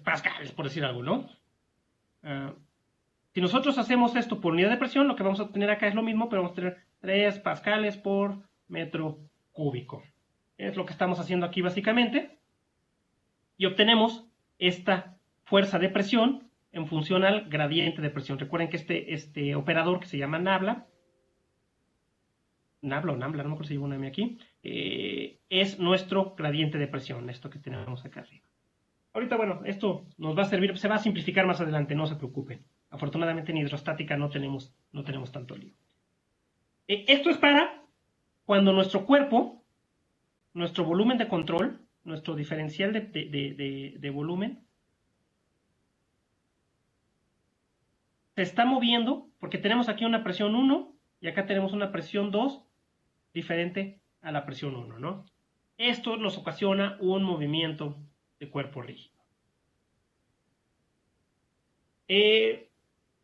pascales, por decir algo, ¿no? Uh, si nosotros hacemos esto por unidad de presión, lo que vamos a obtener acá es lo mismo, pero vamos a tener 3 pascales por metro cúbico. Es lo que estamos haciendo aquí básicamente. Y obtenemos esta fuerza de presión en función al gradiente de presión. Recuerden que este operador que se llama nabla o nabla, no me acuerdo si llevo una M aquí, es nuestro gradiente de presión, esto que tenemos acá arriba. Ahorita, bueno, esto nos va a servir, se va a simplificar más adelante, no se preocupen. Afortunadamente en hidrostática no tenemos tanto lío. Esto es para cuando nuestro cuerpo, nuestro volumen de control, nuestro diferencial de volumen, se está moviendo, porque tenemos aquí una presión 1 y acá tenemos una presión 2 diferente a la presión 1, ¿no? Esto nos ocasiona un movimiento de cuerpo rígido.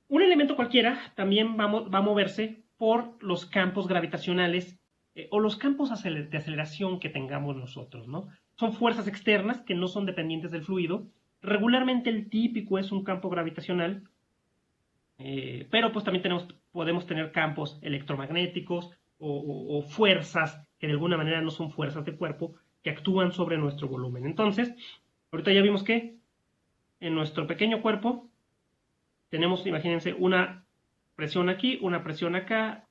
Un elemento cualquiera también va a moverse por los campos gravitacionales o los campos de aceleración que tengamos nosotros, ¿no? Son fuerzas externas que no son dependientes del fluido. Regularmente el típico es un campo gravitacional, pero pues también podemos tener campos electromagnéticos o fuerzas que de alguna manera no son fuerzas de cuerpo que actúan sobre nuestro volumen. Entonces, ahorita ya vimos que en nuestro pequeño cuerpo tenemos, imagínense, una presión aquí, una presión acá,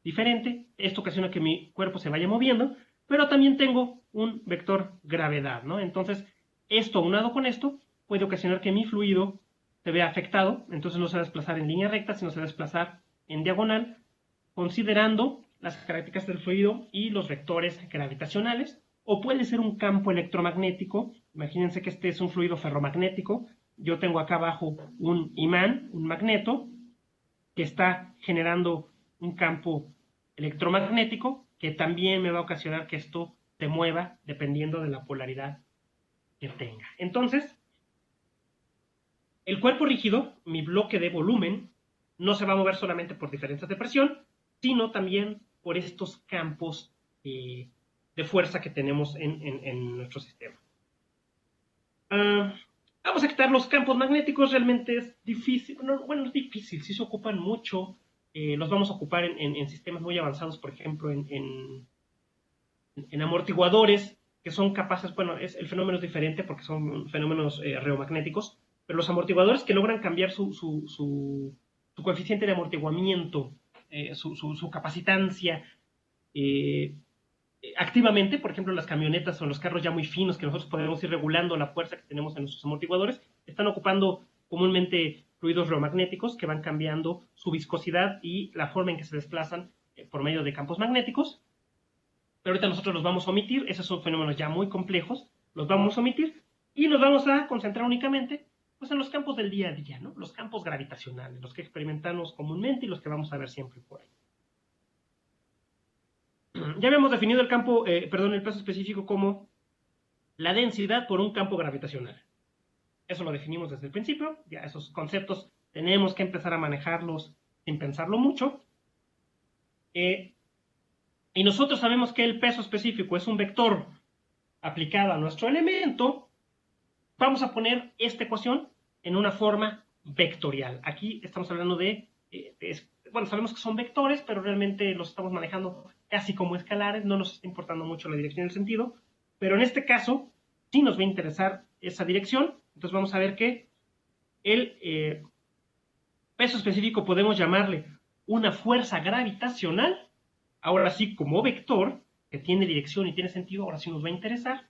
diferente. Esto ocasiona que mi cuerpo se vaya moviendo, pero también tengo un vector gravedad, ¿no? Entonces, esto aunado con esto puede ocasionar que mi fluido se vea afectado, entonces no se va a desplazar en línea recta, sino se va a desplazar en diagonal, considerando las características del fluido y los vectores gravitacionales, o puede ser un campo electromagnético. Imagínense que este es un fluido ferromagnético, yo tengo acá abajo un imán, un magneto, que está generando un campo electromagnético que también me va a ocasionar que esto se mueva dependiendo de la polaridad que tenga. Entonces, el cuerpo rígido, mi bloque de volumen, no se va a mover solamente por diferencias de presión, sino también por estos campos de fuerza que tenemos en nuestro sistema. Vamos a quitar los campos magnéticos, realmente es difícil, bueno, es difícil, sí se ocupan mucho, los vamos a ocupar en sistemas muy avanzados, por ejemplo, en amortiguadores, que son capaces, bueno, el fenómeno es diferente porque son fenómenos reomagnéticos, pero los amortiguadores que logran cambiar su coeficiente de amortiguamiento, su capacitancia, activamente, por ejemplo, las camionetas o los carros ya muy finos que nosotros podemos ir regulando la fuerza que tenemos en nuestros amortiguadores, están ocupando comúnmente fluidos reomagnéticos que van cambiando su viscosidad y la forma en que se desplazan por medio de campos magnéticos. Pero ahorita nosotros los vamos a omitir, esos son fenómenos ya muy complejos, los vamos a omitir y nos vamos a concentrar únicamente pues, en los campos del día a día, ¿no? Los campos gravitacionales, los que experimentamos comúnmente y los que vamos a ver siempre por ahí. Ya habíamos definido el campo, el peso específico como la densidad por un campo gravitacional. Eso lo definimos desde el principio, ya esos conceptos tenemos que empezar a manejarlos sin pensarlo mucho. Y nosotros sabemos que el peso específico es un vector aplicado a nuestro elemento. Vamos a poner esta ecuación en una forma vectorial. Aquí estamos hablando bueno, sabemos que son vectores, pero realmente los estamos manejando casi como escalares, no nos está importando mucho la dirección y el sentido, pero en este caso sí nos va a interesar esa dirección. Entonces vamos a ver que el peso específico podemos llamarle una fuerza gravitacional, ahora sí como vector, que tiene dirección y tiene sentido, ahora sí nos va a interesar,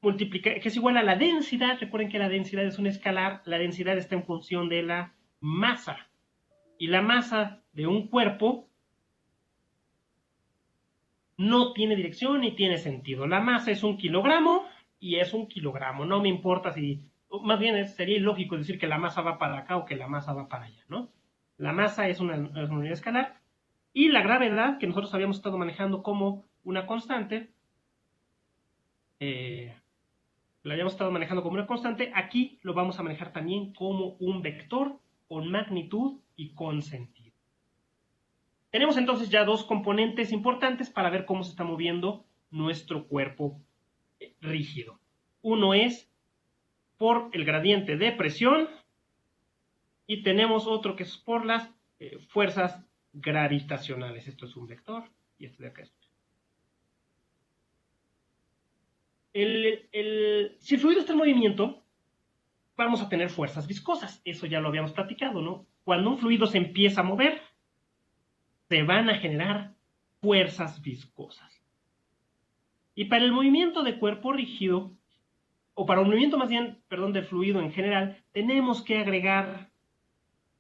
que es igual a la densidad. Recuerden que la densidad es un escalar, la densidad está en función de la masa, y la masa de un cuerpo no tiene dirección ni tiene sentido. La masa es 1 kilogramo y es 1 kilogramo, no me importa si, más bien sería ilógico decir que la masa va para acá o que la masa va para allá, ¿no? La masa es una unidad escalar, y la gravedad, que nosotros habíamos estado manejando como una constante, lo habíamos estado manejando como una constante, aquí lo vamos a manejar también como un vector con magnitud y con sentido. Tenemos entonces ya dos componentes importantes para ver cómo se está moviendo nuestro cuerpo rígido. Uno es por el gradiente de presión y tenemos otro que es por las fuerzas gravitacionales. Esto es un vector y este de acá es. Si el fluido está en movimiento, vamos a tener fuerzas viscosas. Eso ya lo habíamos platicado, ¿no? Cuando un fluido se empieza a mover, se van a generar fuerzas viscosas. Y para el movimiento de cuerpo rígido, o para un movimiento más bien, perdón, del fluido en general, tenemos que agregar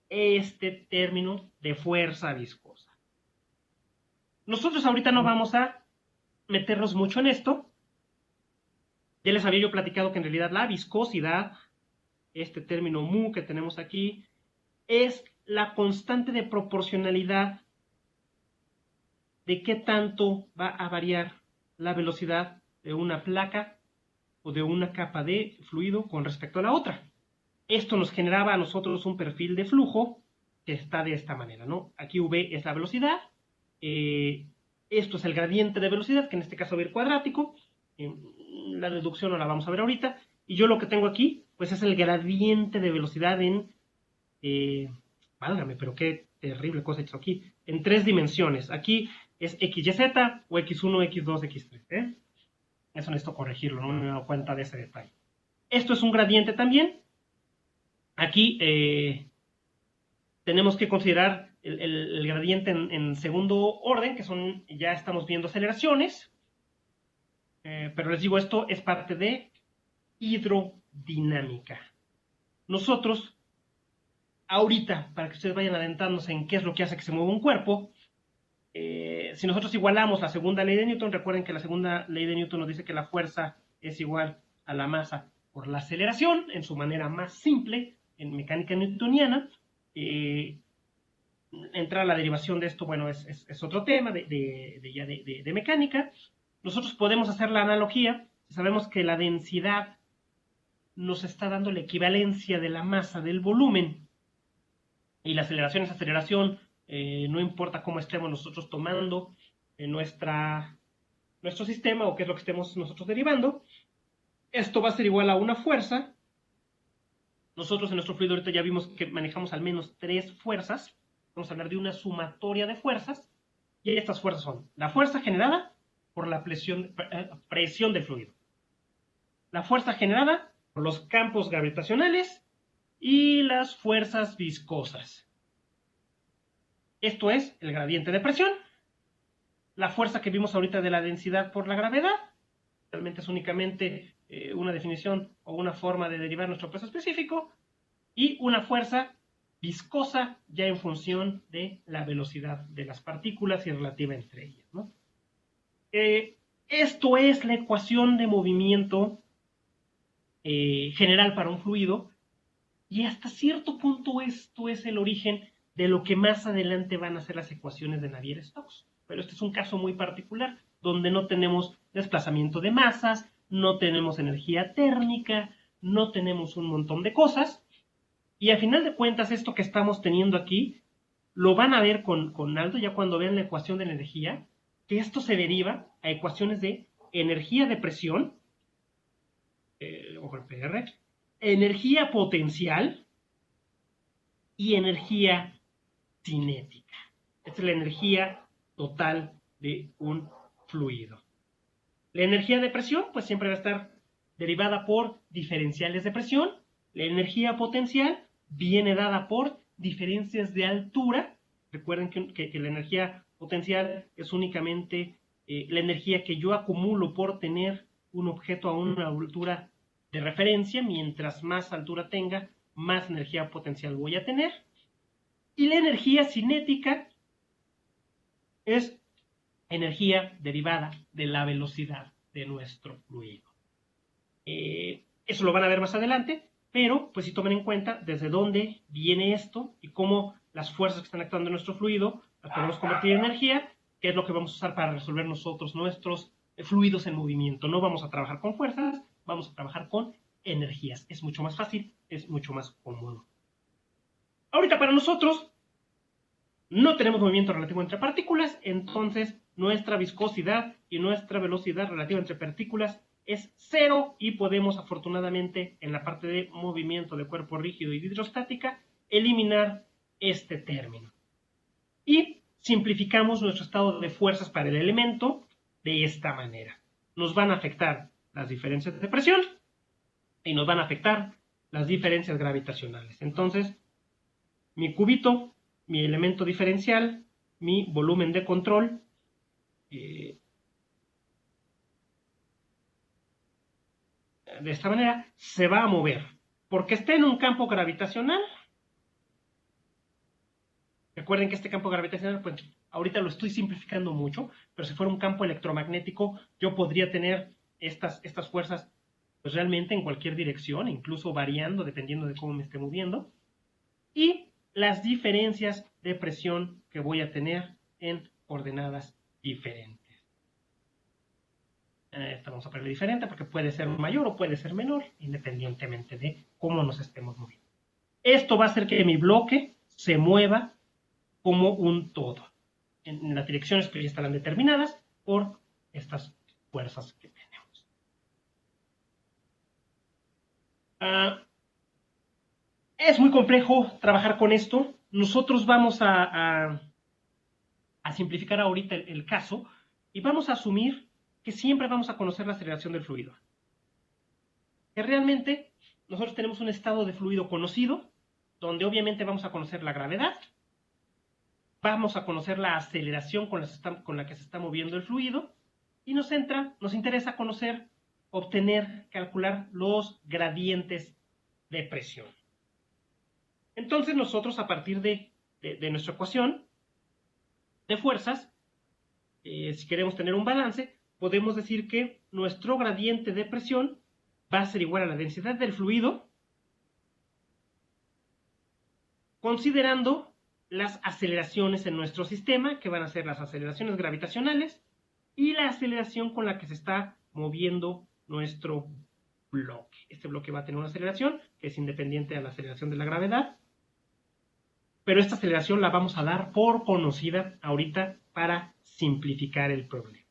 este término de fuerza viscosa. Nosotros ahorita no vamos a meternos mucho en esto. Ya les había yo platicado que en realidad la viscosidad, este término mu que tenemos aquí, es la constante de proporcionalidad de qué tanto va a variar la velocidad de una placa o de una capa de fluido con respecto a la otra. Esto nos generaba a nosotros un perfil de flujo que está de esta manera, ¿no? Aquí V es la velocidad, esto es el gradiente de velocidad, que en este caso va a ir cuadrático, la deducción no la vamos a ver ahorita, y yo lo que tengo aquí, pues es el gradiente de velocidad en, válgame, pero qué terrible cosa he hecho aquí, en 3 dimensiones. Aquí es XYZ o X1, X2, X3, ¿eh? Eso necesito corregirlo, no me he dado cuenta de ese detalle. Esto es un gradiente también. Aquí tenemos que considerar el gradiente en segundo orden, que son, ya estamos viendo aceleraciones, pero les digo, esto es parte de hidrodinámica. Nosotros, ahorita, para que ustedes vayan adentrándose en qué es lo que hace que se mueva un cuerpo, si nosotros igualamos la segunda ley de Newton, recuerden que la segunda ley de Newton nos dice que la fuerza es igual a la masa por la aceleración, en su manera más simple, en mecánica newtoniana. Entrar a la derivación de esto, bueno, es otro tema de mecánica. Nosotros podemos hacer la analogía, sabemos que la densidad nos está dando la equivalencia de la masa del volumen, y la aceleración es aceleración, no importa cómo estemos nosotros tomando nuestro sistema o qué es lo que estemos nosotros derivando. Esto va a ser igual a una fuerza. Nosotros en nuestro fluido ahorita ya vimos que manejamos al menos 3 fuerzas. Vamos a hablar de una sumatoria de fuerzas. Y estas fuerzas son la fuerza generada por la presión del fluido, la fuerza generada por los campos gravitacionales y las fuerzas viscosas. Esto es el gradiente de presión. La fuerza que vimos ahorita de la densidad por la gravedad, realmente es únicamente una definición o una forma de derivar nuestro peso específico, y una fuerza viscosa ya en función de la velocidad de las partículas y relativa entre ellas, ¿no? Esto es la ecuación de movimiento general para un fluido, y hasta cierto punto esto es el origen de lo que más adelante van a ser las ecuaciones de Navier-Stokes. Pero este es un caso muy particular, donde no tenemos desplazamiento de masas, no tenemos energía térmica, no tenemos un montón de cosas, y al final de cuentas esto que estamos teniendo aquí, lo van a ver con Aldo ya cuando vean la ecuación de la energía, que esto se deriva a ecuaciones de energía de presión, ojo el PR, energía potencial y energía cinética. Esta es la energía total de un fluido. La energía de presión, pues siempre va a estar derivada por diferenciales de presión. La energía potencial viene dada por diferencias de altura. Recuerden que la energía potencial es únicamente la energía que yo acumulo por tener un objeto a una altura de referencia. Mientras más altura tenga, más energía potencial voy a tener. Y la energía cinética es energía derivada de la velocidad de nuestro fluido. Eso lo van a ver más adelante, pero pues si tomen en cuenta desde dónde viene esto y cómo las fuerzas que están actuando en nuestro fluido las podemos convertir en energía, que es lo que vamos a usar para resolver nosotros nuestros fluidos en movimiento. No vamos a trabajar con fuerzas, vamos a trabajar con energías. Es mucho más fácil, es mucho más cómodo. Ahorita para nosotros no tenemos movimiento relativo entre partículas, entonces nuestra viscosidad y nuestra velocidad relativa entre partículas es 0 y podemos afortunadamente en la parte de movimiento de cuerpo rígido y de hidrostática eliminar este término. Y simplificamos nuestro estado de fuerzas para el elemento de esta manera. Nos van a afectar las diferencias de presión y nos van a afectar las diferencias gravitacionales. Entonces, mi cubito, mi elemento diferencial, mi volumen de control, de esta manera, se va a mover. Porque esté en un campo gravitacional. Recuerden que este campo gravitacional, pues ahorita lo estoy simplificando mucho, pero si fuera un campo electromagnético, yo podría tener estas fuerzas pues realmente en cualquier dirección, incluso variando dependiendo de cómo me esté moviendo. Y las diferencias de presión que voy a tener en coordenadas diferentes. Esta vamos a ponerle diferente porque puede ser mayor o puede ser menor, independientemente de cómo nos estemos moviendo. Esto va a hacer que mi bloque se mueva como un todo. En las direcciones que ya estarán determinadas por estas fuerzas que tenemos. Es muy complejo trabajar con esto. Nosotros vamos a simplificar ahorita el caso y vamos a asumir que siempre vamos a conocer la aceleración del fluido. Que realmente nosotros tenemos un estado de fluido conocido, donde obviamente vamos a conocer la gravedad, vamos a conocer la aceleración con la que se está moviendo el fluido, y nos interesa conocer, obtener, calcular los gradientes de presión. Entonces nosotros, a partir de nuestra ecuación de fuerzas, si queremos tener un balance, podemos decir que nuestro gradiente de presión va a ser igual a la densidad del fluido, considerando las aceleraciones en nuestro sistema, que van a ser las aceleraciones gravitacionales, y la aceleración con la que se está moviendo nuestro bloque. Este bloque va a tener una aceleración que es independiente a la aceleración de la gravedad, pero esta aceleración la vamos a dar por conocida ahorita para simplificar el problema.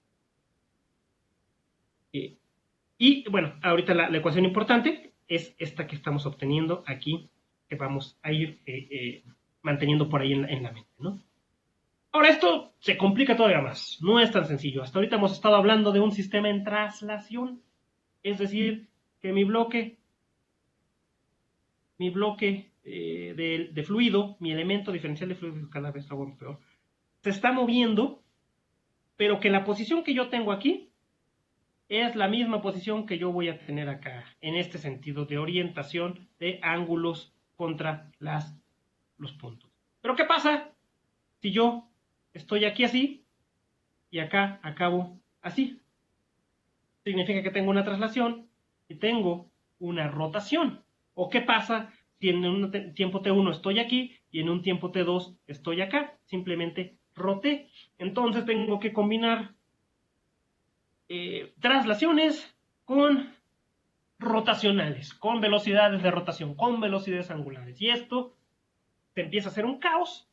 Y bueno, ahorita la ecuación importante es esta que estamos obteniendo aquí, que vamos a ir manteniendo por ahí en la mente, ¿no? Ahora, esto se complica todavía más. No es tan sencillo. Hasta ahorita hemos estado hablando de un sistema en traslación. Es decir, que mi bloque de fluido, mi elemento diferencial de fluido, cada vez lo hago peor, se está moviendo, pero que la posición que yo tengo aquí es la misma posición que yo voy a tener acá, en este sentido de orientación de ángulos contra los puntos. Pero ¿qué pasa si yo estoy aquí así y acá acabo así? Significa que tengo una traslación y tengo una rotación. ¿O qué pasa si en un tiempo T1 estoy aquí y en un tiempo T2 estoy acá? Simplemente roté. Entonces tengo que combinar traslaciones con rotacionales, con velocidades de rotación, con velocidades angulares. Y esto te empieza a hacer un caos,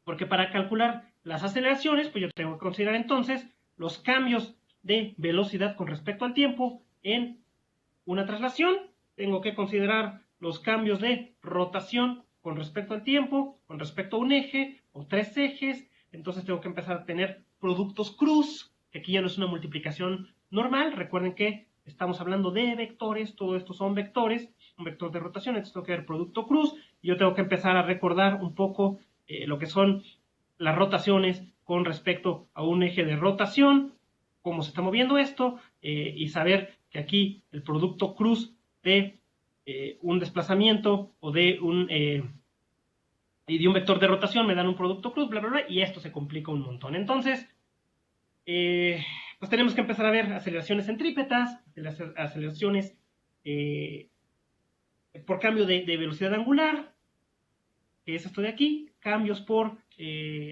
porque para calcular las aceleraciones, pues yo tengo que considerar entonces los cambios de velocidad con respecto al tiempo en una traslación. Tengo que considerar los cambios de rotación con respecto al tiempo, con respecto a un eje o tres ejes. Entonces tengo que empezar a tener productos cruz, que aquí ya no es una multiplicación normal. Recuerden que estamos hablando de vectores, todo esto son vectores, un vector de rotación, entonces tengo que ver producto cruz, y yo tengo que empezar a recordar un poco lo que son las rotaciones con respecto a un eje de rotación, cómo se está moviendo esto, y saber que aquí el producto cruz de un desplazamiento o de un vector de rotación me dan un producto cruz, bla, bla, bla, y esto se complica un montón. Entonces, pues tenemos que empezar a ver aceleraciones centrípetas, aceleraciones por cambio de velocidad angular, que es esto de aquí, cambios por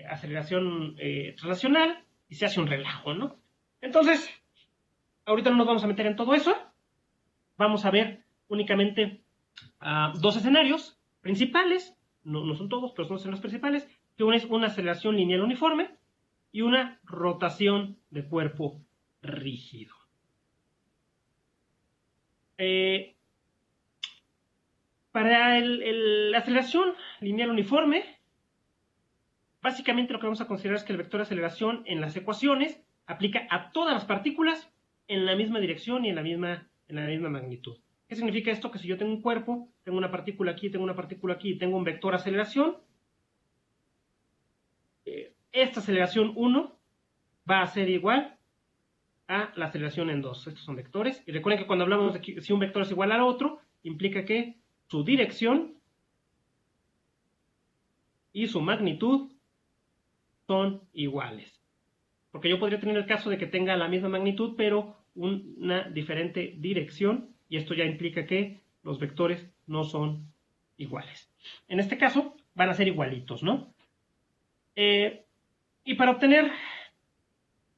aceleración traslacional, y se hace un relajo, ¿no? Entonces, ahorita no nos vamos a meter en todo eso. Vamos a ver únicamente dos escenarios principales, no son todos, pero son los escenarios principales, que uno es una aceleración lineal uniforme y una rotación de cuerpo rígido. Para la aceleración lineal uniforme, básicamente lo que vamos a considerar es que el vector de aceleración en las ecuaciones aplica a todas las partículas en la misma dirección y en la misma magnitud. ¿Qué significa esto? Que si yo tengo un cuerpo, tengo una partícula aquí, tengo una partícula aquí, y tengo un vector de aceleración, esta aceleración 1 va a ser igual a la aceleración en 2. Estos son vectores. Y recuerden que cuando hablamos de que si un vector es igual al otro, implica que su dirección y su magnitud son iguales. Porque yo podría tener el caso de que tenga la misma magnitud, pero una diferente dirección, y esto ya implica que los vectores no son iguales. En este caso, van a ser igualitos, ¿no? Y para obtener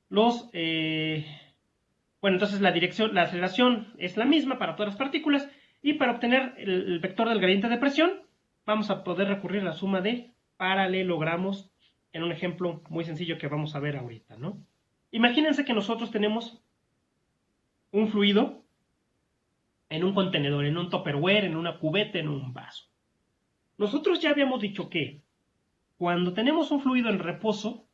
los... bueno, entonces la dirección, la aceleración es la misma para todas las partículas, y para obtener el vector del gradiente de presión, vamos a poder recurrir a la suma de paralelogramos en un ejemplo muy sencillo que vamos a ver ahorita, ¿no? Imagínense que nosotros tenemos un fluido en un contenedor, en un tupperware, en una cubeta, en un vaso. Nosotros ya habíamos dicho que cuando tenemos un fluido en reposo,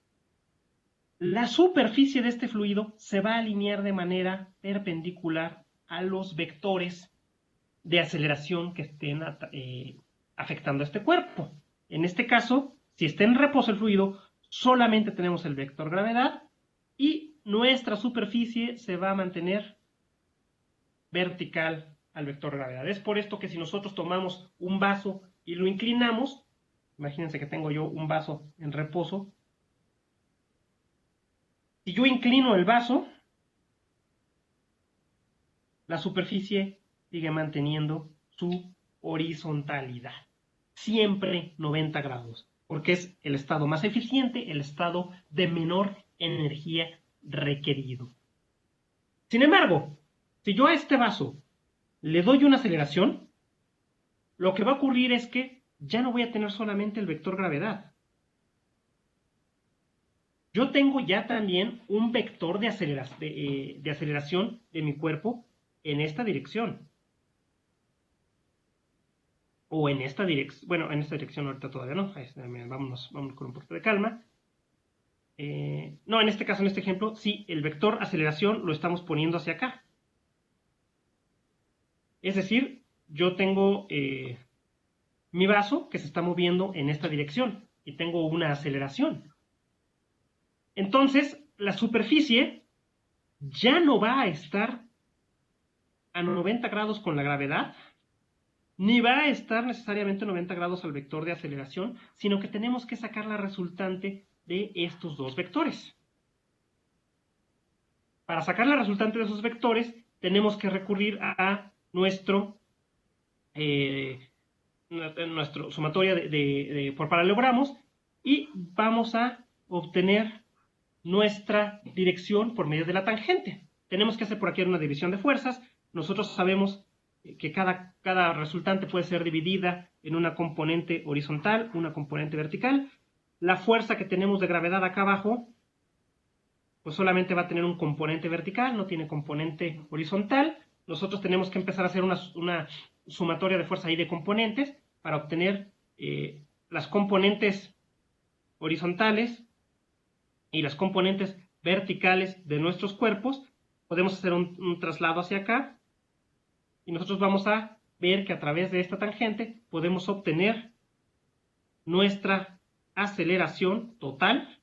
la superficie de este fluido se va a alinear de manera perpendicular a los vectores de aceleración que estén afectando a este cuerpo. En este caso, si está en reposo el fluido, solamente tenemos el vector gravedad y nuestra superficie se va a mantener vertical al vector gravedad. Es por esto que si nosotros tomamos un vaso y lo inclinamos, imagínense que tengo yo un vaso en reposo, si yo inclino el vaso, la superficie sigue manteniendo su horizontalidad, siempre 90 grados, porque es el estado más eficiente, el estado de menor energía requerido. Sin embargo, si yo a este vaso le doy una aceleración, lo que va a ocurrir es que ya no voy a tener solamente el vector gravedad. Yo tengo ya también un vector de aceleración de mi cuerpo en esta dirección. O en esta dirección, bueno, en esta dirección ahorita todavía no, vámonos con un poquito de calma. No, en este caso, en este ejemplo, sí, el vector aceleración lo estamos poniendo hacia acá. Es decir, yo tengo mi vaso que se está moviendo en esta dirección y tengo una aceleración. Entonces, la superficie ya no va a estar a 90 grados con la gravedad, ni va a estar necesariamente 90 grados al vector de aceleración, sino que tenemos que sacar la resultante de estos dos vectores. Para sacar la resultante de esos vectores, tenemos que recurrir a nuestro sumatoria por paralelogramos y vamos a obtener nuestra dirección por medio de la tangente. Tenemos que hacer por aquí una división de fuerzas. Nosotros sabemos que cada resultante puede ser dividida en una componente horizontal, una componente vertical. La fuerza que tenemos de gravedad acá abajo, pues solamente va a tener un componente vertical, no tiene componente horizontal. Nosotros tenemos que empezar a hacer una sumatoria de fuerza y de componentes para obtener las componentes horizontales y las componentes verticales de nuestros cuerpos. Podemos hacer un traslado hacia acá y nosotros vamos a ver que a través de esta tangente podemos obtener nuestra aceleración total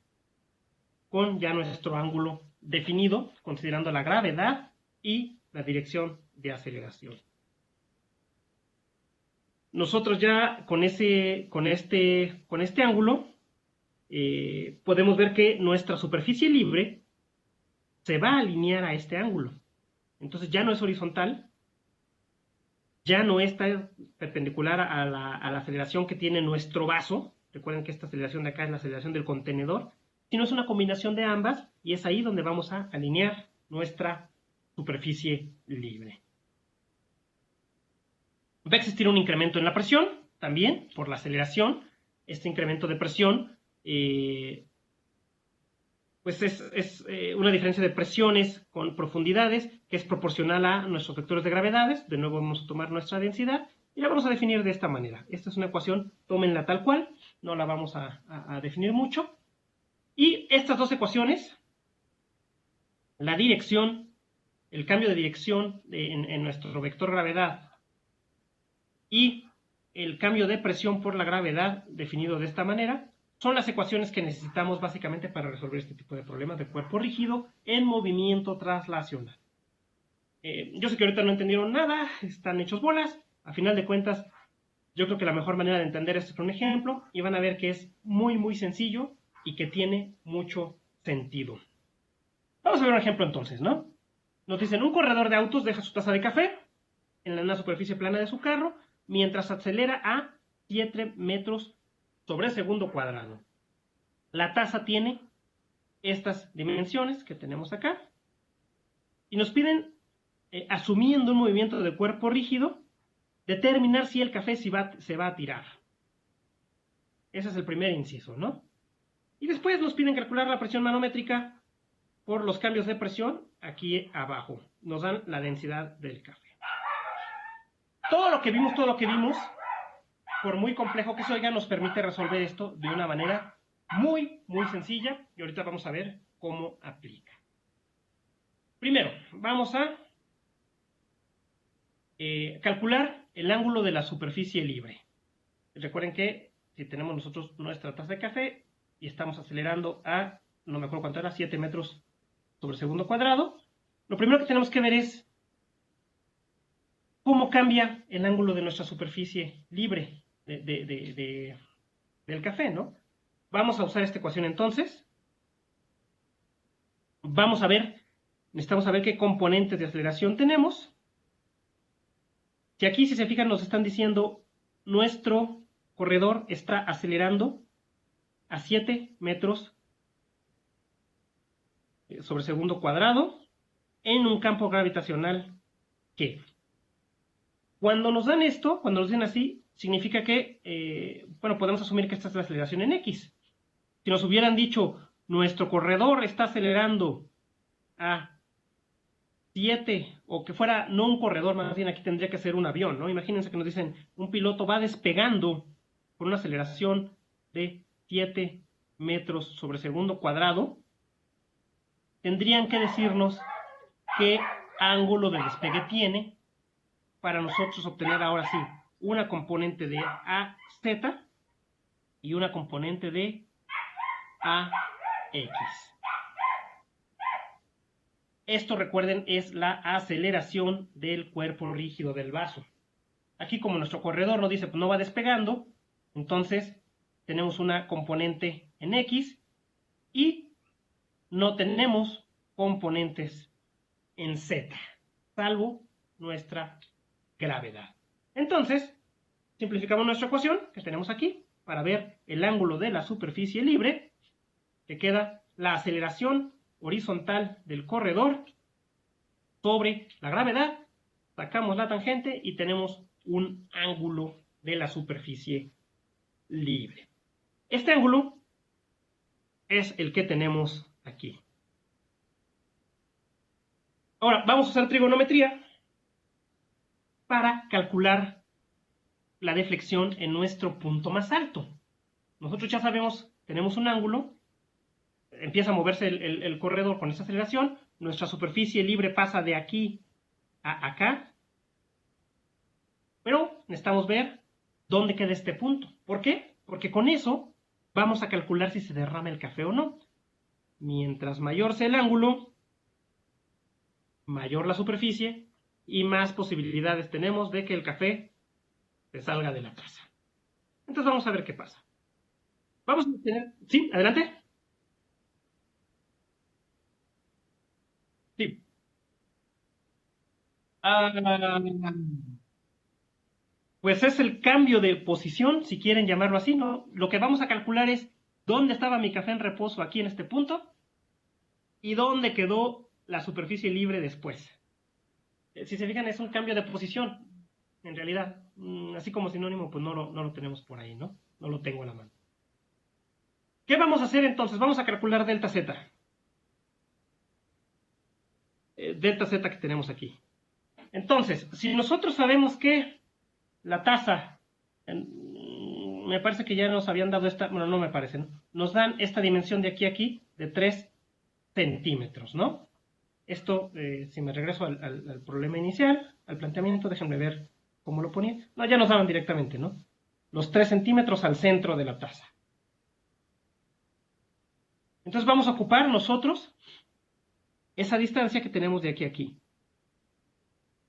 con ya nuestro ángulo definido, considerando la gravedad y la dirección de aceleración. Nosotros ya con este ángulo podemos ver que nuestra superficie libre se va a alinear a este ángulo. Entonces ya no es horizontal, ya no está perpendicular a la aceleración que tiene nuestro vaso. Recuerden que esta aceleración de acá es la aceleración del contenedor, sino es una combinación de ambas y es ahí donde vamos a alinear nuestra superficie libre. Va a existir un incremento en la presión, también por la aceleración. Este incremento de presión pues es una diferencia de presiones con profundidades que es proporcional a nuestros vectores de gravedades. De nuevo vamos a tomar nuestra densidad y la vamos a definir de esta manera. Esta es una ecuación, tómenla tal cual, no la vamos a definir mucho. Y estas dos ecuaciones, la dirección, el cambio de dirección en nuestro vector gravedad y el cambio de presión por la gravedad definido de esta manera, son las ecuaciones que necesitamos básicamente para resolver este tipo de problemas de cuerpo rígido en movimiento traslacional. Yo sé que ahorita no entendieron nada, están hechos bolas. A final de cuentas, yo creo que la mejor manera de entender esto es con un ejemplo y van a ver que es muy, muy sencillo y que tiene mucho sentido. Vamos a ver un ejemplo entonces, ¿no? Nos dicen, un corredor de autos deja su taza de café en una superficie plana de su carro mientras acelera a 7 metros sobre segundo cuadrado. La taza tiene estas dimensiones que tenemos acá y nos piden, asumiendo un movimiento de cuerpo rígido, determinar si el café se va a tirar. Ese es el primer inciso, ¿no? Y después nos piden calcular la presión manométrica por los cambios de presión aquí abajo. Nos dan la densidad del café. Todo lo que vimos, por muy complejo que se oiga, nos permite resolver esto de una manera muy, muy sencilla. Y ahorita vamos a ver cómo aplica. Primero, vamos a calcular el ángulo de la superficie libre. Recuerden que si tenemos nosotros nuestra taza de café y estamos acelerando a, no me acuerdo cuánto era, 7 metros sobre segundo cuadrado, lo primero que tenemos que ver es cómo cambia el ángulo de nuestra superficie libre del café, ¿no? Vamos a usar esta ecuación entonces. Necesitamos saber qué componentes de aceleración tenemos. Que aquí, si se fijan, nos están diciendo nuestro corredor está acelerando a 7 metros sobre segundo cuadrado en un campo gravitacional que, cuando nos dan esto, cuando nos dicen así, significa que, bueno, podemos asumir que esta es la aceleración en X. Si nos hubieran dicho, nuestro corredor está acelerando a 7, o que fuera no un corredor, más bien aquí tendría que ser un avión, ¿no? Imagínense que nos dicen, un piloto va despegando con una aceleración de 7 metros sobre segundo cuadrado, tendrían que decirnos qué ángulo de despegue tiene para nosotros obtener ahora sí una componente de AZ y una componente de AX. Esto, recuerden, es la aceleración del cuerpo rígido del vaso. Aquí, como nuestro corredor nos dice, pues no va despegando, entonces tenemos una componente en X y no tenemos componentes en Z, salvo nuestra gravedad. Entonces, simplificamos nuestra ecuación que tenemos aquí para ver el ángulo de la superficie libre, que queda la aceleración horizontal del corredor sobre la gravedad, sacamos la tangente y tenemos un ángulo de la superficie libre. Este ángulo es el que tenemos aquí. Ahora, vamos a usar trigonometría para calcular la deflexión en nuestro punto más alto. Nosotros ya sabemos, tenemos un ángulo, empieza a moverse el corredor con esta aceleración, nuestra superficie libre pasa de aquí a acá, pero necesitamos ver dónde queda este punto. ¿Por qué? Porque con eso vamos a calcular si se derrama el café o no. Mientras mayor sea el ángulo, mayor la superficie y más posibilidades tenemos de que el café se salga de la taza. Entonces vamos a ver qué pasa. Vamos a tener... ¿Sí? ¿Adelante? Sí. Pues es el cambio de posición, si quieren llamarlo así, ¿no? Lo que vamos a calcular es dónde estaba mi café en reposo aquí en este punto y dónde quedó la superficie libre después. Si se fijan, es un cambio de posición, en realidad. Así como sinónimo, pues no lo tenemos por ahí, ¿no? No lo tengo en la mano. ¿Qué vamos a hacer entonces? Vamos a calcular delta Z. delta Z que tenemos aquí. Entonces, si nosotros sabemos que la tasa, me parece que ya nos habían dado esta, bueno, no me parece, ¿no? Nos dan esta dimensión de aquí a aquí de 3 centímetros, ¿no? Esto, si me regreso al problema inicial, al planteamiento, déjenme ver cómo lo ponía. No, ya nos daban directamente, ¿no? Los 3 centímetros al centro de la taza. Entonces vamos a ocupar nosotros esa distancia que tenemos de aquí a aquí.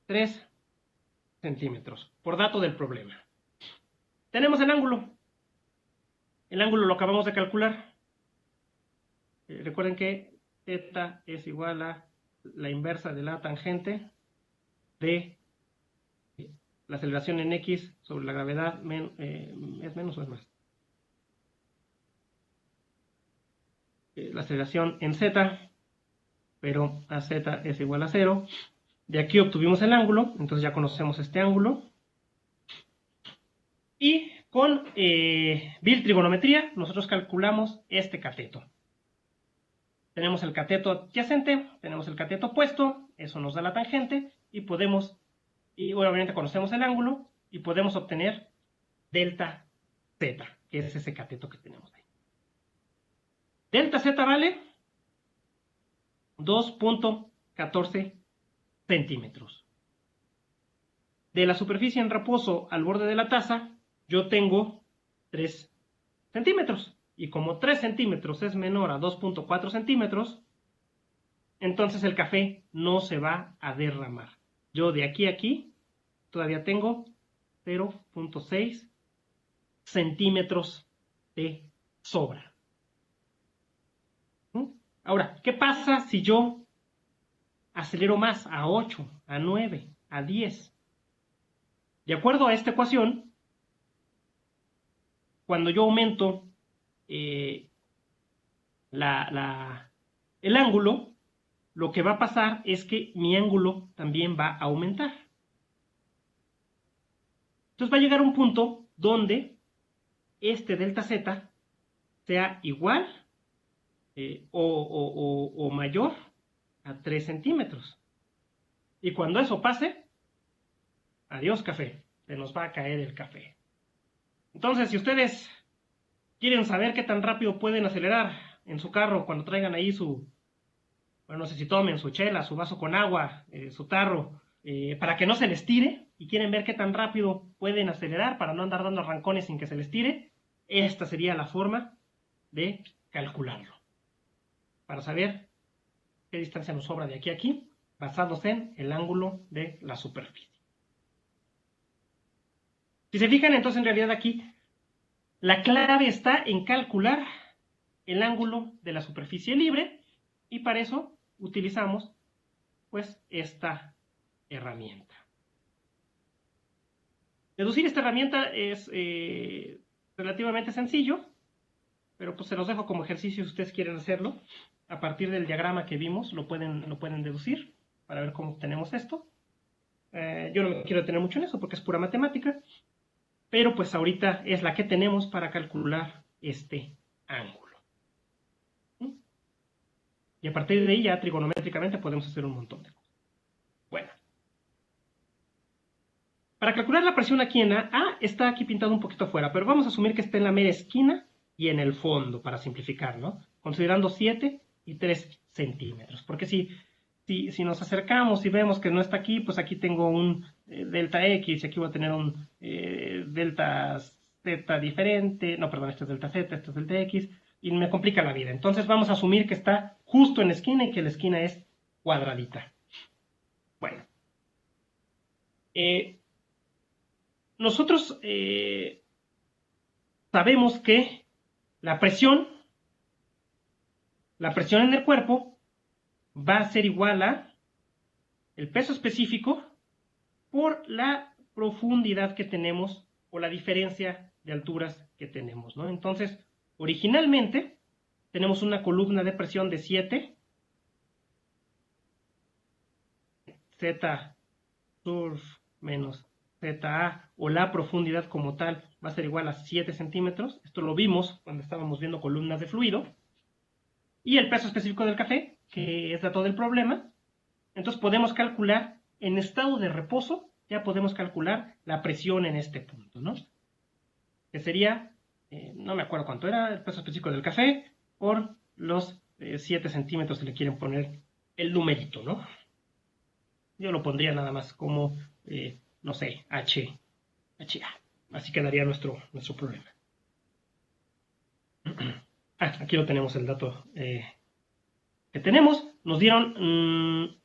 3 centímetros, por dato del problema. Tenemos el ángulo. El ángulo lo acabamos de calcular. Recuerden que θ es igual a la inversa de la tangente de la aceleración en X sobre la gravedad. ¿Es menos o es más? La aceleración en Z, pero a Z es igual a 0. De aquí obtuvimos el ángulo, entonces ya conocemos este ángulo. Y con bitrigonometría nosotros calculamos este cateto. Tenemos el cateto adyacente, tenemos el cateto opuesto, eso nos da la tangente, y podemos, y obviamente conocemos el ángulo, y podemos obtener delta Z, que es ese cateto que tenemos ahí. Delta Z vale 2.14 centímetros. De la superficie en reposo al borde de la taza, yo tengo 3 centímetros. Y como 3 centímetros es menor a 2.4 centímetros, entonces el café no se va a derramar. Yo de aquí a aquí todavía tengo 0.6 centímetros de sobra. Ahora, ¿qué pasa si yo acelero más a 8, a 9, a 10? De acuerdo a esta ecuación, cuando yo aumento el ángulo, lo que va a pasar es que mi ángulo también va a aumentar. Entonces va a llegar un punto donde este delta Z sea igual o mayor a 3 centímetros. Y cuando eso pase, adiós café, se nos va a caer el café. Entonces, si ustedes quieren saber qué tan rápido pueden acelerar en su carro cuando traigan ahí su, bueno, no sé si tomen su chela, su vaso con agua, su tarro, para que no se les tire, y quieren ver qué tan rápido pueden acelerar para no andar dando arrancones sin que se les tire, esta sería la forma de calcularlo. Para saber qué distancia nos sobra de aquí a aquí, basados en el ángulo de la superficie. Si se fijan, entonces en realidad aquí la clave está en calcular el ángulo de la superficie libre, y para eso utilizamos pues esta herramienta. Deducir esta herramienta es relativamente sencillo, pero pues se los dejo como ejercicio si ustedes quieren hacerlo. A partir del diagrama que vimos lo pueden deducir para ver cómo obtenemos esto. Yo no me quiero detener mucho en eso porque es pura matemática, pero pues ahorita es la que tenemos para calcular este ángulo. Y a partir de ahí ya trigonométricamente podemos hacer un montón de cosas. Bueno. Para calcular la presión aquí en A está aquí pintado un poquito afuera, pero vamos a asumir que está en la mera esquina y en el fondo, para simplificar, ¿no? Considerando 7 y 3 centímetros. Porque si nos acercamos y vemos que no está aquí, pues aquí tengo un delta X y aquí voy a tener un delta Z diferente. No, perdón, este es delta Z, este es delta X, y me complica la vida. Entonces vamos a asumir que está justo en la esquina y que la esquina es cuadradita. Bueno. Nosotros sabemos que la presión en el cuerpo va a ser igual a el peso específico por la profundidad que tenemos o la diferencia de alturas que tenemos, ¿no? Entonces, originalmente tenemos una columna de presión de 7, Z surf menos ZA, o la profundidad como tal va a ser igual a 7 centímetros. Esto lo vimos cuando estábamos viendo columnas de fluido. Y el peso específico del café, que es dato del problema, Entonces podemos calcular, en estado de reposo, ya podemos calcular la presión en este punto, ¿no? Que sería, no me acuerdo cuánto era, el peso específico del café, por los 7 centímetros si le quieren poner el numerito, ¿no? Yo lo pondría nada más como, no sé, HA. Así quedaría nuestro problema. Aquí lo tenemos el dato que tenemos. Nos dieron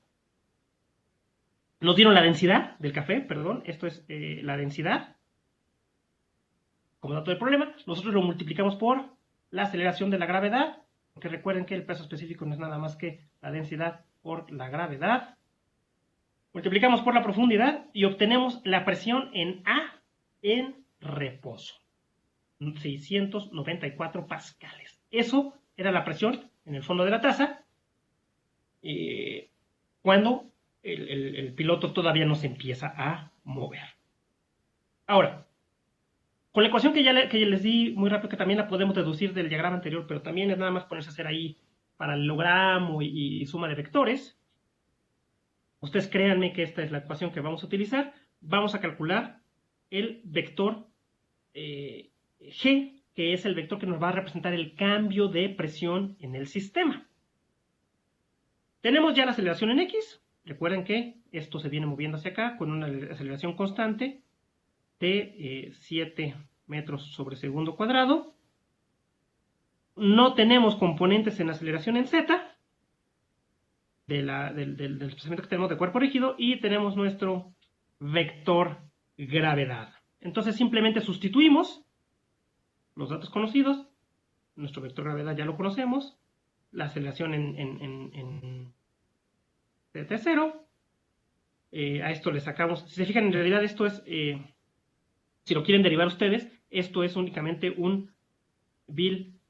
la densidad del café, perdón. Esto es la densidad como dato del problema. Nosotros lo multiplicamos por la aceleración de la gravedad, porque recuerden que el peso específico no es nada más que la densidad por la gravedad. Multiplicamos por la profundidad y obtenemos la presión en A en reposo. 694 pascales. Eso era la presión en el fondo de la taza cuando el piloto todavía no se empieza a mover. Ahora, con la ecuación que ya les di muy rápido, que también la podemos deducir del diagrama anterior, pero también es nada más ponerse a hacer ahí paralelogramo y suma de vectores. Ustedes créanme que esta es la ecuación que vamos a utilizar. Vamos a calcular el vector G, que es el vector que nos va a representar el cambio de presión en el sistema. Tenemos ya la aceleración en X. Recuerden que esto se viene moviendo hacia acá con una aceleración constante de 7 metros sobre segundo cuadrado. No tenemos componentes en aceleración en Z del desplazamiento que tenemos de cuerpo rígido y tenemos nuestro vector gravedad. Entonces simplemente sustituimos los datos conocidos. Nuestro vector gravedad ya lo conocemos. La aceleración en T0. A esto le sacamos, si se fijan, en realidad esto es, si lo quieren derivar ustedes, esto es únicamente un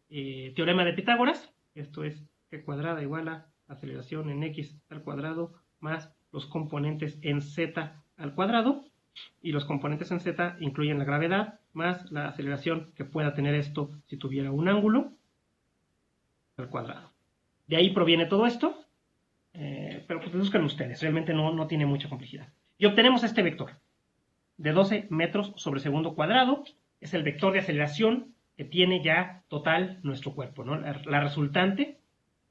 teorema de Pitágoras. Esto es g cuadrada igual a aceleración en x al cuadrado más los componentes en z al cuadrado. Y los componentes en z incluyen la gravedad más la aceleración que pueda tener esto si tuviera un ángulo al cuadrado. De ahí proviene todo esto. Pero pues buscan ustedes, realmente no tiene mucha complejidad. Y obtenemos este vector de 12 metros sobre segundo cuadrado. Es el vector de aceleración que tiene ya total nuestro cuerpo, ¿no? La resultante,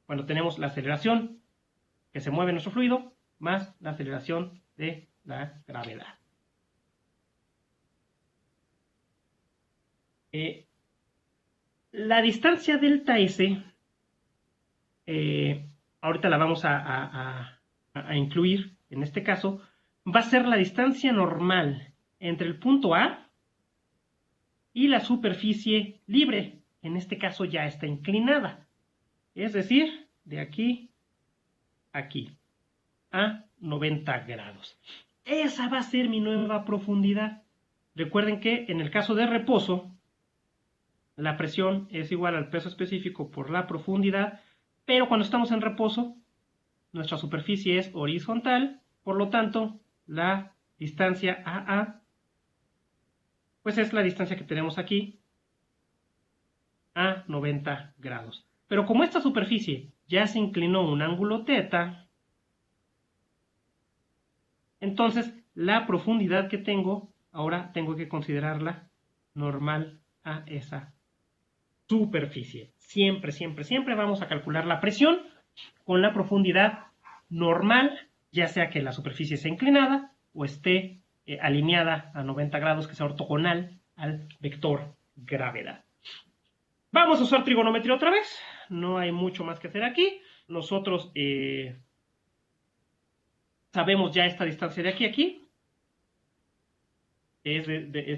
cuando tenemos la aceleración que se mueve nuestro fluido, más la aceleración de la gravedad. La distancia delta S, ahorita la vamos a incluir, en este caso, va a ser la distancia normal entre el punto A y la superficie libre. En este caso ya está inclinada. Es decir, de aquí a aquí, a 90 grados. Esa va a ser mi nueva profundidad. Recuerden que en el caso de reposo, la presión es igual al peso específico por la profundidad, pero cuando estamos en reposo, nuestra superficie es horizontal, por lo tanto, la distancia AA, pues es la distancia que tenemos aquí a 90 grados. Pero como esta superficie ya se inclinó un ángulo θ, entonces la profundidad que tengo, ahora tengo que considerarla normal a esa superficie. Siempre, siempre, siempre vamos a calcular la presión con la profundidad normal, ya sea que la superficie sea inclinada o esté alineada a 90 grados, que sea ortogonal al vector gravedad. Vamos a usar trigonometría otra vez. No hay mucho más que hacer aquí. Nosotros sabemos ya esta distancia de aquí a aquí.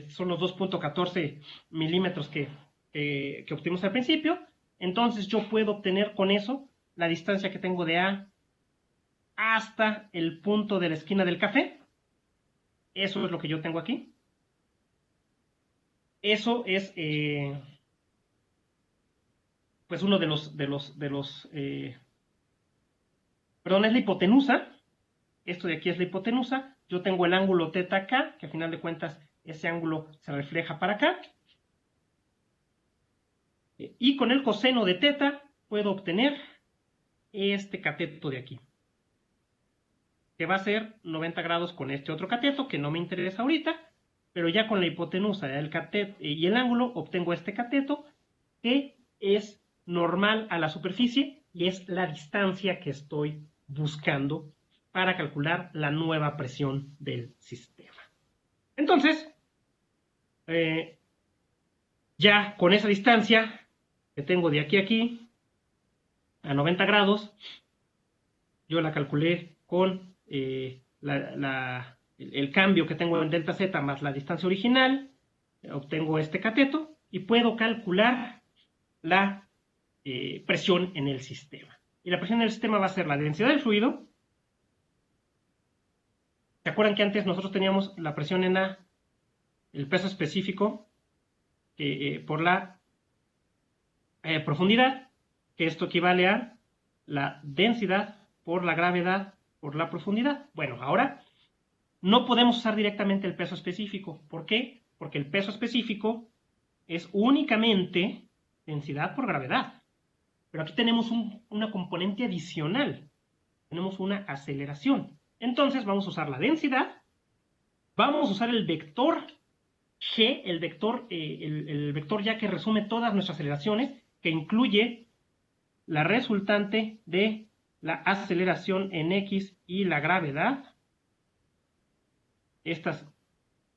Son los 2.14 milímetros que obtuvimos al principio. Entonces yo puedo obtener con eso la distancia que tengo de A hasta el punto de la esquina del café. Eso es lo que yo tengo aquí. Eso es pues uno de los perdón, es la hipotenusa. Esto de aquí es la hipotenusa. Yo tengo el ángulo θ acá, que a final de cuentas ese ángulo se refleja para acá. Y con el coseno de θ puedo obtener este cateto de aquí. que va a ser 90 grados con este otro cateto, que no me interesa ahorita, pero ya con la hipotenusa el cateto, y el ángulo obtengo este cateto, que es normal a la superficie y es la distancia que estoy buscando para calcular la nueva presión del sistema. Entonces, ya con esa distancia que tengo de aquí a aquí, a 90 grados, yo la calculé con el cambio que tengo en delta z más la distancia original, obtengo este cateto y puedo calcular la presión en el sistema. Y la presión en el sistema va a ser la densidad del fluido. ¿Se acuerdan que antes nosotros teníamos la presión en el peso específico por la profundidad? Que esto equivale a la densidad por la gravedad por la profundidad. Bueno, ahora no podemos usar directamente el peso específico. ¿Por qué? Porque el peso específico es únicamente densidad por gravedad. Pero aquí tenemos una componente adicional. Tenemos una aceleración. Entonces vamos a usar la densidad. Vamos a usar el vector G, el vector ya que resume todas nuestras aceleraciones, que incluye la resultante de la aceleración en X y la gravedad. Estos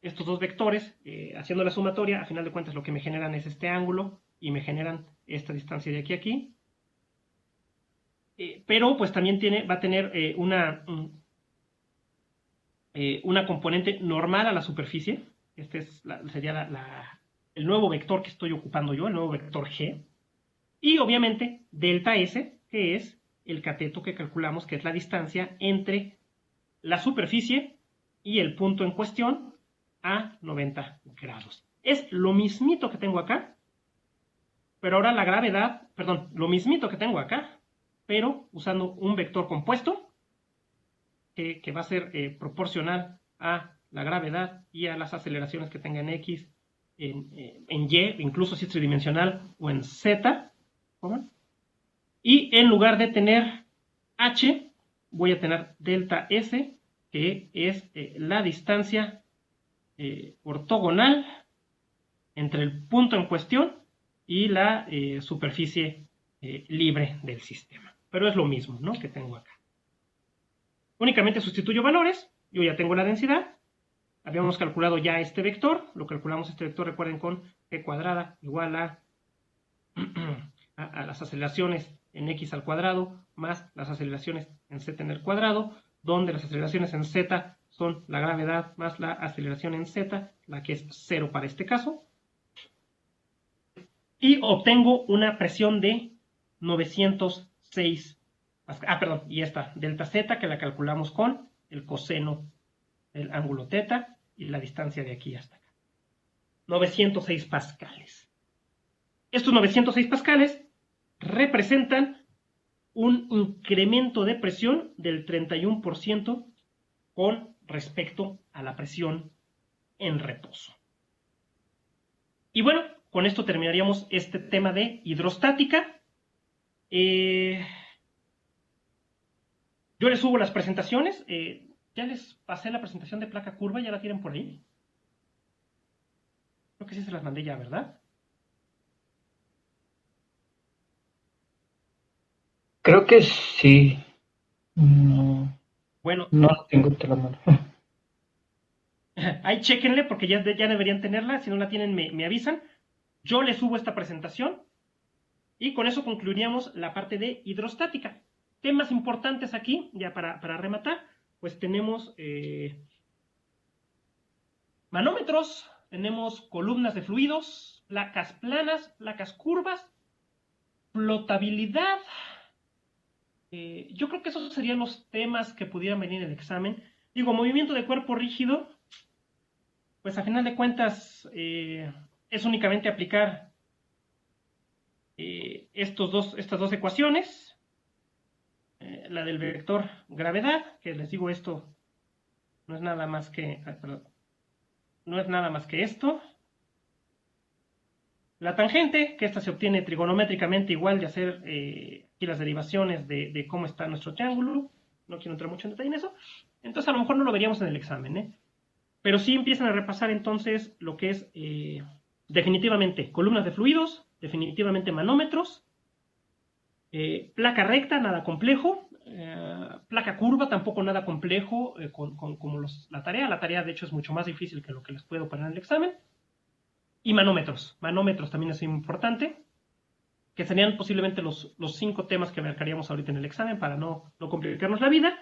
dos vectores, haciendo la sumatoria, a final de cuentas lo que me generan es este ángulo y me generan esta distancia de aquí a aquí. Pero pues también va a tener una componente normal a la superficie. Este sería el nuevo vector que estoy ocupando yo, el nuevo vector G. Y obviamente delta S, que es el cateto que calculamos, que es la distancia entre la superficie y el punto en cuestión a 90 grados. Es lo mismito que tengo acá, pero ahora la gravedad, perdón, lo mismito que tengo acá, pero usando un vector compuesto que va a ser proporcional a la gravedad y a las aceleraciones que tenga en X, en Y, incluso si es tridimensional, o en Z. ¿Cómo? Y en lugar de tener H, voy a tener delta S, que es la distancia ortogonal entre el punto en cuestión y la superficie libre del sistema. Pero es lo mismo, ¿no?, que tengo acá. Únicamente sustituyo valores. Yo ya tengo la densidad. Habíamos calculado ya este vector. Lo calculamos este vector, recuerden, con g cuadrada igual a las aceleraciones en x al cuadrado más las aceleraciones en z en el cuadrado, donde las aceleraciones en z son la gravedad más la aceleración en z, la que es 0 para este caso. Y obtengo una presión de 906. Perdón, y esta delta z que la calculamos con el coseno del ángulo θ y la distancia de aquí hasta acá. 906 pascales. Estos 906 pascales representan un incremento de presión del 31% con respecto a la presión en reposo. Y bueno, con esto terminaríamos este tema de hidrostática. Yo les subo las presentaciones. Ya les pasé la presentación de placa curva, ¿ya la tienen por ahí? Creo que sí se las mandé ya, ¿verdad? Creo que sí. No, Bueno, no tengo la mano. ahí chéquenle porque ya deberían tenerla. Si no la tienen, me avisan. Yo les subo esta presentación y con eso concluiríamos la parte de hidrostática. Temas importantes aquí, ya para rematar, pues tenemos manómetros, tenemos columnas de fluidos, placas planas, placas curvas, flotabilidad. Yo creo que esos serían los temas que pudieran venir en el examen. Digo, movimiento de cuerpo rígido, pues a final de cuentas es únicamente aplicar estas dos ecuaciones. La del vector gravedad, que les digo, esto no es nada más que, no es nada más que esto. La tangente, que esta se obtiene trigonométricamente igual de hacer aquí las derivaciones de cómo está nuestro triángulo. No quiero entrar mucho en detalle en eso. Entonces a lo mejor no lo veríamos en el examen, ¿eh? Pero sí empiezan a repasar entonces lo que es definitivamente columnas de fluidos, definitivamente manómetros, placa recta, nada complejo, placa curva, tampoco nada complejo como la tarea. La tarea de hecho es mucho más difícil que lo que les puedo poner en el examen. Y manómetros. Manómetros también es importante, que serían posiblemente los 5 temas que abarcaríamos ahorita en el examen para no complicarnos la vida.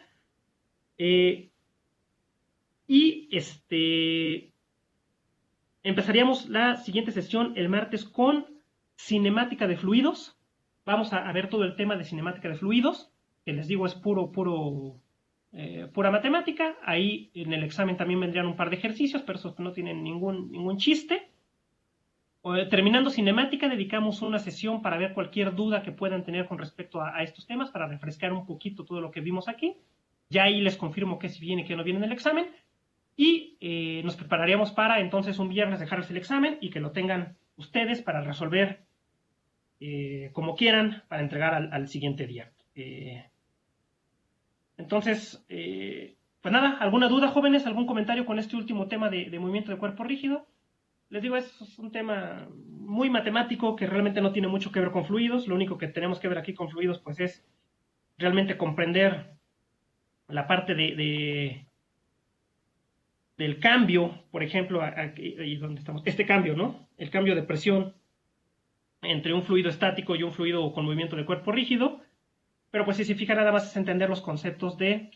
Empezaríamos la siguiente sesión el martes con cinemática de fluidos. Vamos a ver todo el tema de cinemática de fluidos, que les digo es pura matemática. Ahí en el examen también vendrían un par de ejercicios, pero esos no tienen ningún chiste. Terminando cinemática, dedicamos una sesión para ver cualquier duda que puedan tener con respecto a estos temas, para refrescar un poquito todo lo que vimos aquí. Ya ahí les confirmo qué sí viene y qué no viene en el examen. Y nos prepararíamos para entonces un viernes dejarles el examen y que lo tengan ustedes para resolver como quieran para entregar al siguiente día. Entonces, pues nada, ¿alguna duda, jóvenes? ¿Algún comentario con este último tema de movimiento de cuerpo rígido? Les digo, es un tema muy matemático que realmente no tiene mucho que ver con fluidos. Lo único que tenemos que ver aquí con fluidos pues es realmente comprender la parte del cambio, por ejemplo, aquí donde estamos, este cambio, ¿no? El cambio de presión entre un fluido estático y un fluido con movimiento de cuerpo rígido. Pero pues si se fija, nada más es entender los conceptos de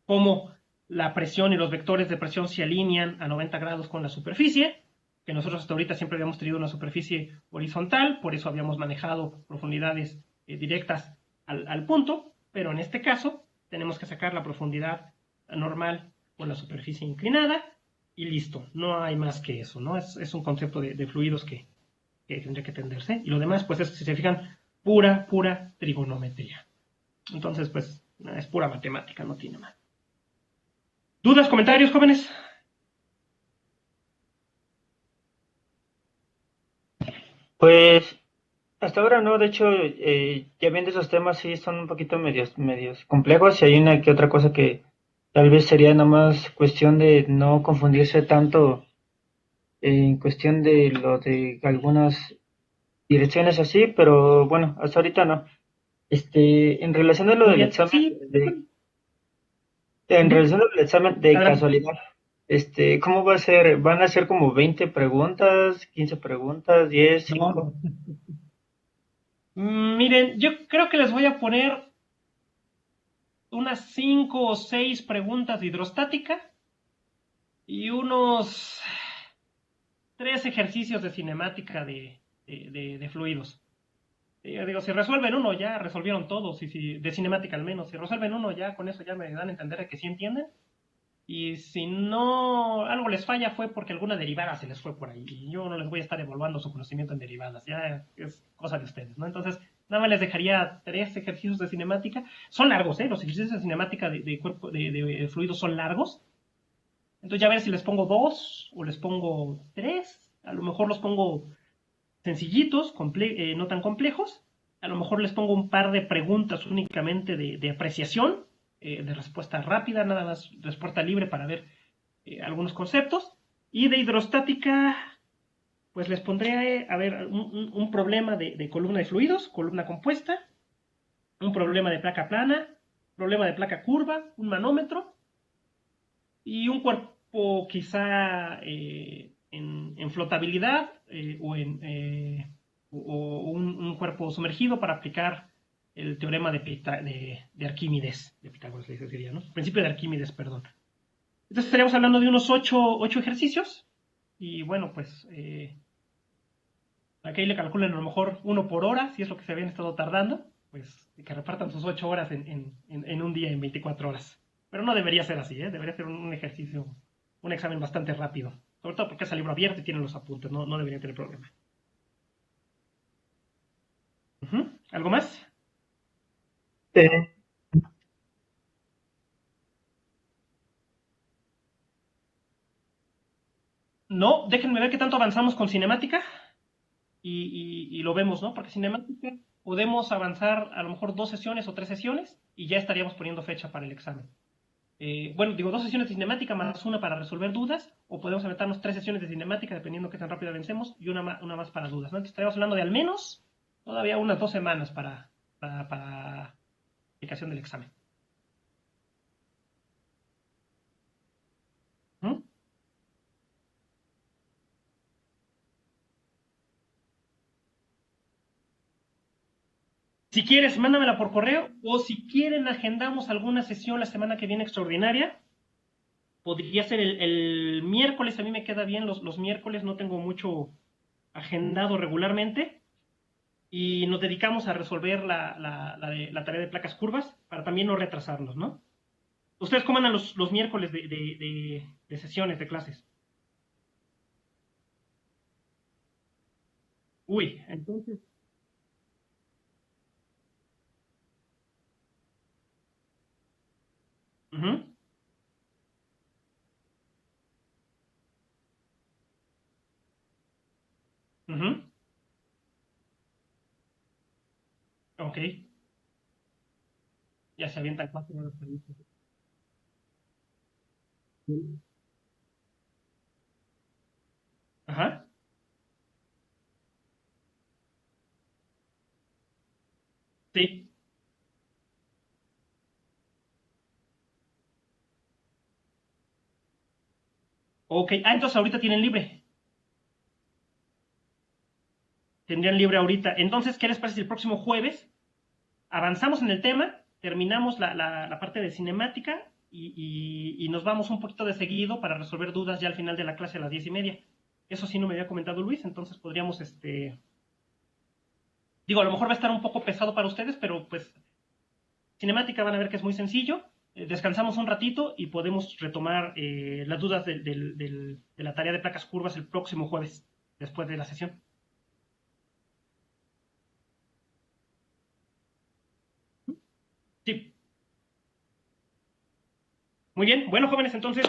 cómo la presión y los vectores de presión se alinean a 90 grados con la superficie, que nosotros hasta ahorita siempre habíamos tenido una superficie horizontal, por eso habíamos manejado profundidades directas al punto, pero en este caso tenemos que sacar la profundidad normal con la superficie inclinada y listo, no hay más que eso, ¿no? Es un concepto de fluidos que tendría que entenderse, y lo demás, pues es, si se fijan, pura trigonometría. Entonces, pues, es pura matemática, no tiene más. ¿Dudas, comentarios, jóvenes? Pues hasta ahora no, de hecho, ya viendo esos temas sí son un poquito medios complejos y hay una que otra cosa que tal vez sería nada más cuestión de no confundirse tanto en cuestión de lo de algunas direcciones así, pero bueno, hasta ahorita no. En relación a lo Muy del bien. examen Sí. en Uh-huh. relación al examen de Adelante. casualidad, ¿cómo va a ser? ¿Van a ser como 20 preguntas, 15 preguntas, 10, No, 5? no. Miren, yo creo que les voy a poner unas 5 o 6 preguntas de hidrostática y unos 3 ejercicios de cinemática de fluidos. Yo digo, si resuelven uno, ya resolvieron todos, y si, de cinemática al menos. Si resuelven uno, ya con eso ya me dan a entender que sí entienden. Y si no, algo les falla fue porque alguna derivada se les fue por ahí. Y yo no les voy a estar evaluando su conocimiento en derivadas. Ya es cosa de ustedes, ¿no? Entonces, nada más les dejaría 3 ejercicios de cinemática. Son largos, ¿eh? Los ejercicios de cinemática de cuerpo, de fluidos son largos. Entonces, ya a ver si les pongo 2 o les pongo 3. A lo mejor los pongo sencillitos, no tan complejos. A lo mejor les pongo un par de preguntas únicamente de apreciación, de respuesta rápida, nada más respuesta libre para ver algunos conceptos. Y de hidrostática, pues les pondré, a ver, un problema de columna de fluidos, columna compuesta, un problema de placa plana, problema de placa curva, un manómetro y un cuerpo quizá en flotabilidad o un cuerpo sumergido para aplicar el teorema de Arquímedes, de Pitágoras, le diría, ¿no? Principio de Arquímedes, perdón. Entonces estaríamos hablando de unos 8 ejercicios y bueno, pues aquí le calculan a lo mejor uno por hora, si es lo que se habían estado tardando, pues que repartan sus 8 horas en un día, en 24 horas. Pero no debería ser así, ¿eh? Debería ser un ejercicio, un examen bastante rápido. Sobre todo porque es el libro abierto y tienen los apuntes, no debería tener problema. ¿Algo más? Eh, No, déjenme ver qué tanto avanzamos con cinemática y lo vemos, ¿no? Porque cinemática podemos avanzar a lo mejor 2 sesiones o 3 sesiones y ya estaríamos poniendo fecha para el examen. Bueno, digo, 2 sesiones de cinemática más una para resolver dudas, o podemos aventarnos 3 sesiones de cinemática, dependiendo qué tan rápido vencemos, y una más para dudas, ¿no? Entonces estaríamos hablando de al menos todavía unas 2 semanas para aplicación del examen. ¿Mm? Si quieres, mándamela por correo, o si quieren, agendamos alguna sesión la semana que viene extraordinaria. Podría ser el miércoles, a mí me queda bien, los miércoles no tengo mucho agendado regularmente, y nos dedicamos a resolver la tarea de placas curvas para también no retrasarnos, ¿no? ¿Ustedes cómo andan los miércoles de sesiones, de clases? Uy, entonces... ujú, ujú, ok, ya se avientan 4 horas. Ajá, sí, ok. Ah, entonces ahorita tienen libre. Tendrían libre ahorita. Entonces, ¿qué les parece si el próximo jueves avanzamos en el tema, terminamos la parte de cinemática y nos vamos un poquito de seguido para resolver dudas ya al final de la clase a las 10:30? Eso sí no me había comentado Luis, entonces podríamos, digo, a lo mejor va a estar un poco pesado para ustedes, pero pues cinemática van a ver que es muy sencillo. Descansamos un ratito y podemos retomar las dudas de la tarea de placas curvas el próximo jueves, después de la sesión. Sí, muy bien. Bueno, jóvenes, entonces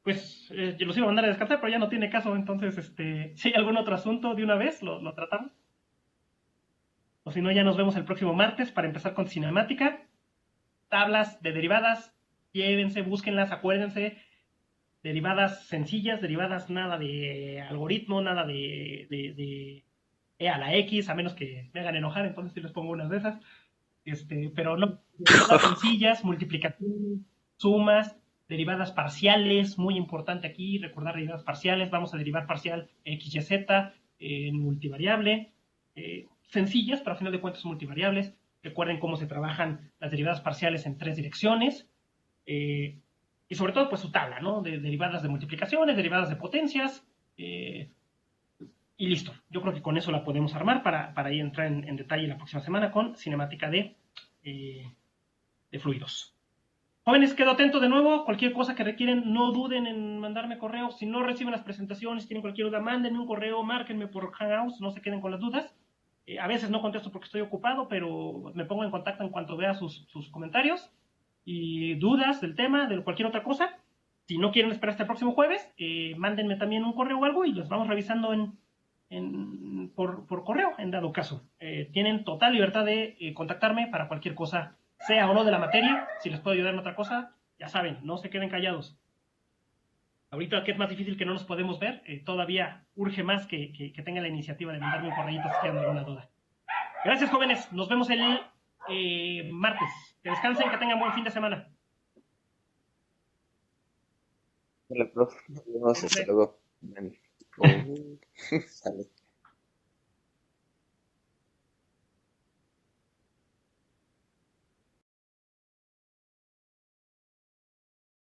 pues yo los iba a mandar a descansar, pero ya no tiene caso. Entonces, si hay algún otro asunto de una vez, lo tratamos. O si no, ya nos vemos el próximo martes para empezar con cinemática. Tablas de derivadas, llévense, búsquenlas, acuérdense. Derivadas sencillas, derivadas nada de algoritmo, nada de E a la X, a menos que me hagan enojar, entonces sí les pongo unas de esas. Pero no, derivadas sencillas, multiplicaciones, sumas, derivadas parciales, muy importante aquí, recordar derivadas parciales, vamos a derivar parcial x, y, z en multivariable, sencillas, pero al final de cuentas son multivariables. Recuerden cómo se trabajan las derivadas parciales en 3 direcciones, eh, y sobre todo pues su tabla, ¿no? De derivadas de multiplicaciones, derivadas de potencias, y listo. Yo creo que con eso la podemos armar para ir a entrar en detalle la próxima semana con cinemática eh, de fluidos. Jóvenes, quedo atento de nuevo. Cualquier cosa que requieren, no duden en mandarme correo. Si no reciben las presentaciones, tienen cualquier duda, mándenme un correo, márquenme por Hangouts, no se queden con las dudas. A veces no contesto porque estoy ocupado, pero me pongo en contacto en cuanto vea sus comentarios y dudas del tema, de cualquier otra cosa. Si no quieren esperar hasta el próximo jueves, mándenme también un correo o algo y los vamos revisando por correo, en dado caso. Tienen total libertad de contactarme para cualquier cosa, sea o no de la materia. Si les puedo ayudar en otra cosa, ya saben, no se queden callados. Ahorita que es más difícil que no nos podemos ver, todavía urge más que tengan la iniciativa de mandarme un correo si tienen alguna duda. Gracias, jóvenes. Nos vemos el martes. Que descansen, que tengan buen fin de semana. Hola, profe. Nos vemos, hasta luego. Sale.